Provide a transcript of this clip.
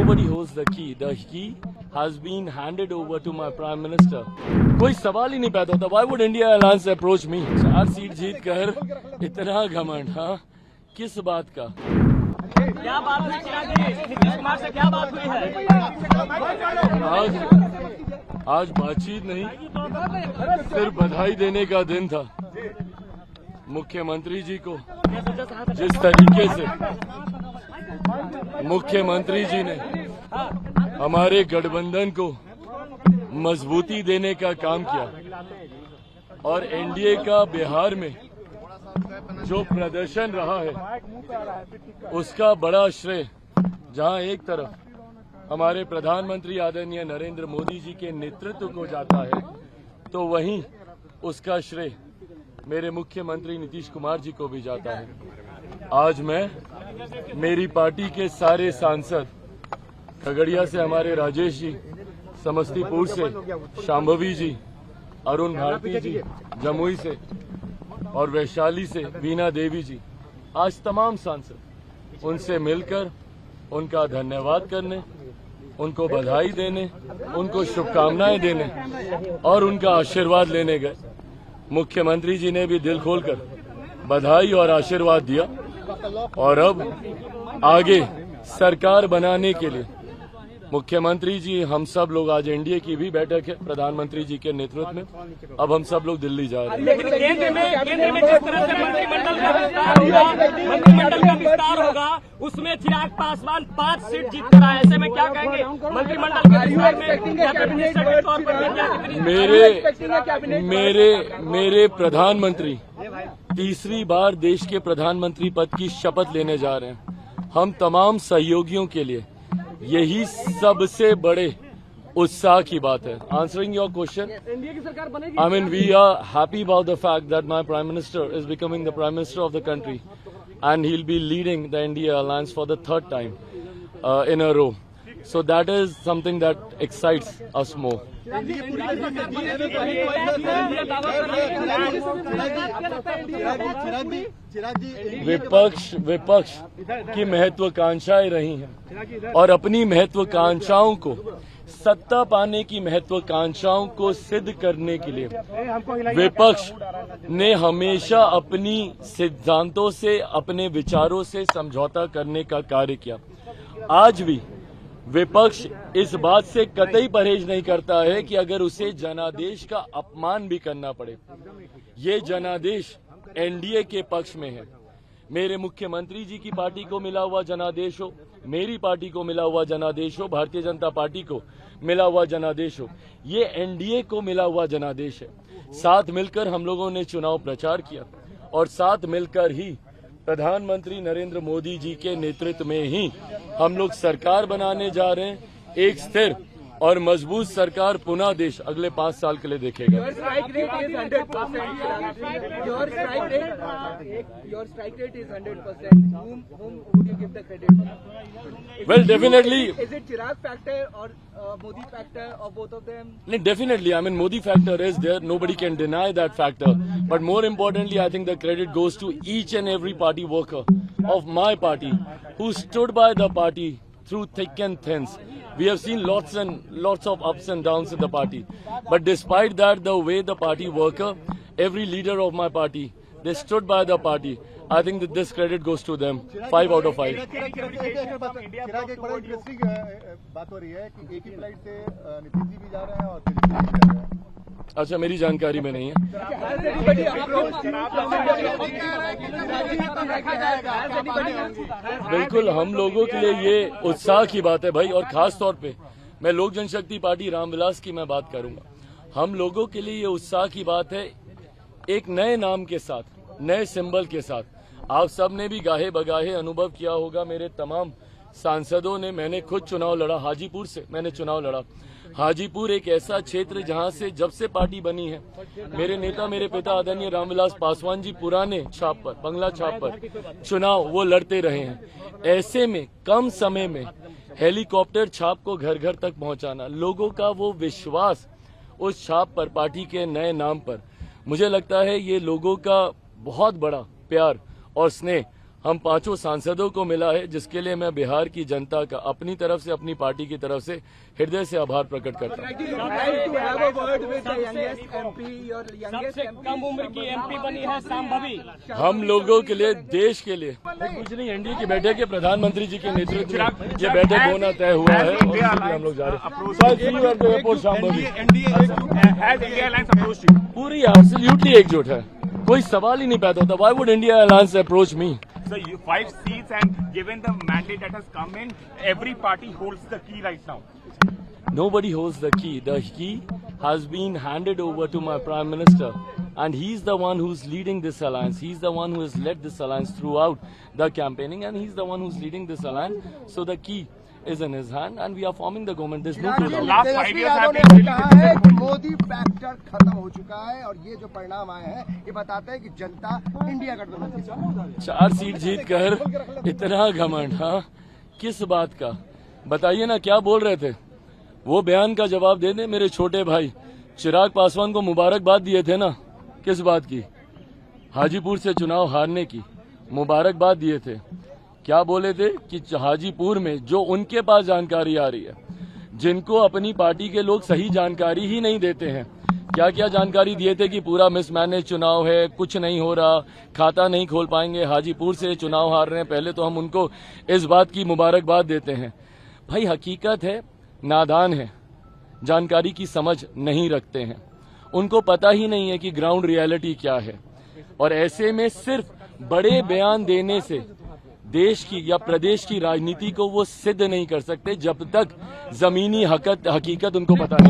Nobody holds the key. The key has been handed over to my Prime Minister. कोई सवाल ही नहीं पैदा होता. Why would India Alliance approach me? 4 seat जीत कर इतना घमंड, हाँ, किस बात का? क्या बात हुई चिराग जी? नीतीश कुमार से क्या बात हुई है? आज बातचीत नहीं, सिर्फ बधाई देने का दिन था. मुख्यमंत्री जी को जिस तरीके से मुख्यमंत्री जी ने हमारे गठबंधन को मजबूती देने का काम किया और एनडीए का बिहार में जो प्रदर्शन रहा है उसका बड़ा श्रेय जहां एक तरफ हमारे प्रधानमंत्री आदरणीय नरेंद्र मोदी जी के नेतृत्व को जाता है, तो वहीं उसका श्रेय मेरे मुख्यमंत्री नीतीश कुमार जी को भी जाता है. आज मैं मेरी पार्टी के सारे सांसद, खगड़िया से हमारे राजेश जी, समस्तीपुर से शांभवी जी, अरुण भारती जी, जमुई से और वैशाली से वीना देवी जी, आज तमाम सांसद उनसे मिलकर उनका धन्यवाद करने, उनको बधाई देने, उनको शुभकामनाएं देने और उनका आशीर्वाद लेने गए. मुख्यमंत्री जी ने भी दिल खोलकर बधाई और आशीर्वाद दिया और अब आगे सरकार बनाने के लिए मुख्यमंत्री जी, हम सब लोग, आज एनडीए की भी बैठक है प्रधानमंत्री जी के नेतृत्व में, अब हम सब लोग दिल्ली जा रहे हैं. लेकिन केंद्र में जिस तरह से मंत्रिमंडल का विस्तार होगा उसमें चिराग पासवान 5 सीट जीत कर आए. ऐसे में क्या कहेंगे मंत्रिमंडल के विस्तार में? मेरे प्रधानमंत्री तीसरी बार देश के प्रधानमंत्री पद की शपथ लेने जा रहे हैं. हम तमाम सहयोगियों के लिए यही सबसे बड़े उत्साह की बात है. Answering your question, I mean, we are happy about the fact that my Prime Minister is becoming the Prime Minister of the country and he'll be leading the India Alliance for the 3rd time in a row. So that is something that excites us more. विपक्ष की महत्वाकांक्षाएं रही हैं और अपनी महत्वाकांक्षाओं को, सत्ता पाने की महत्वाकांक्षाओं को सिद्ध करने के लिए विपक्ष ने हमेशा अपनी सिद्धांतों से, अपने विचारों से समझौता करने का कार्य किया. आज भी विपक्ष इस बात से कतई परहेज नहीं करता है कि अगर उसे जनादेश का अपमान भी करना पड़े. ये जनादेश एनडीए के पक्ष में है. मेरे मुख्यमंत्री जी की पार्टी को मिला हुआ जनादेश हो, मेरी पार्टी को मिला हुआ जनादेश हो, भारतीय जनता पार्टी को मिला हुआ जनादेश हो, ये एनडीए को मिला हुआ जनादेश है. साथ मिलकर हम लोगों ने चुनाव प्रचार किया और साथ मिलकर ही प्रधानमंत्री नरेंद्र मोदी जी के नेतृत्व में ही हम लोग सरकार बनाने जा रहे हैं. एक स्थिर और मजबूत सरकार पुनः देश अगले 5 साल के लिए देखेगा. Your strike rate is 100%. Your strike rate is 100%. Whom would you give the credit? Well, definitely. Is it Chirag factor or Modi factor or both of them? Definitely. I mean, Modi factor is there. Nobody can deny that factor. But more importantly, I think the credit goes to each and every party worker of my party who stood by the party through thick and thins. We have seen lots of ups and downs in the party. But despite that, the way the party worker, every leader of my party, they stood by the party. I think that this credit goes to them. 5 out of 5. चिराग, एक बड़ा interesting बात हो रही है कि एक ही flight से नीतीश जी भी जा रहे हैं और तेजस्वी जी भी जा रहे हैं. अच्छा, मेरी जानकारी में नहीं है. बिल्कुल, हम लोगों के लिए ये उत्साह की बात है भाई. और खास तौर पे मैं लोक जनशक्ति पार्टी रामविलास की मैं बात करूंगा. हम लोगों के लिए ये उत्साह की बात है, एक नए नाम के साथ, नए सिंबल के साथ. आप सब ने भी गाहे बगाहे अनुभव किया होगा, मेरे तमाम सांसदों ने. मैंने खुद चुनाव लड़ा, हाजीपुर से मैंने चुनाव लड़ा. हाजीपुर एक ऐसा क्षेत्र जहां से जब से पार्टी बनी है, मेरे नेता, मेरे पिता आदरणीय रामविलास पासवान जी पुराने छाप पर, बंगला छाप पर चुनाव वो लड़ते रहे हैं. ऐसे में कम समय में हेलीकॉप्टर छाप को घर घर तक पहुंचाना, लोगों का वो विश्वास उस छाप पर, पार्टी के नए नाम पर, मुझे लगता है ये लोगों का बहुत बड़ा प्यार और स्नेह हम पांचों सांसदों को मिला है, जिसके लिए मैं बिहार की जनता का अपनी तरफ से, अपनी पार्टी की तरफ से हृदय से आभार प्रकट करता हूं। सबसे कम उम्र की MP बनी है शांभवी। हम लोगों के लिए, देश के लिए कुछ नहीं, एनडीए की बैठक है, प्रधानमंत्री जी के नेतृत्व में ये बैठक होना तय हुआ है और उसी पे हम लोग जा रहे हैं। शांभवी पूरी एब्सोल्युटली एकजुट है, कोई सवाल ही नहीं पैदा होता। Why would India Alliance approach me? So 5 seats, and given the mandate that has come in, every party holds the key right now. Nobody holds the key. The key has been handed over to my Prime Minister, and he's the one who's leading this alliance. He's the one who has led this alliance throughout the campaigning, and he's the one who's leading this alliance. So the key is in his hand, and we are forming the government. There's no doubt. Last 5 years have ने कहा है कि Modi factor खत्म हो चुका है और ये जो परिणाम आए हैं ये बताते हैं कि जनता इंडिया गठबंधन के साथ 4 सीट जीत कर इतना घमंड, हाँ, किस बात का? बताइए ना, क्या बोल रहे थे? वो बयान का जवाब दे दे। मेरे छोटे भाई चिराग पासवान को मुबारकबाद दिए थे ना, किस बात की? हाजीपुर से चुनाव हारने की मुबारकबाद दिए थे। क्या बोले थे कि हाजीपुर में जो उनके पास जानकारी आ रही है, जिनको अपनी पार्टी के लोग सही जानकारी ही नहीं देते हैं, क्या क्या जानकारी दिए थे कि पूरा मिसमैनेज चुनाव है, कुछ नहीं हो रहा, खाता नहीं खोल पाएंगे, हाजीपुर से चुनाव हार रहे हैं। पहले तो हम उनको इस बात की मुबारकबाद देते हैं। भाई हकीकत है, नादान है, जानकारी की समझ नहीं रखते हैं, उनको पता ही नहीं है कि ग्राउंड रियलिटी क्या है। और ऐसे में सिर्फ बड़े बयान देने से देश की या प्रदेश की राजनीति को वो सिद्ध नहीं कर सकते, जब तक जमीनी हकीकत उनको पता नहीं।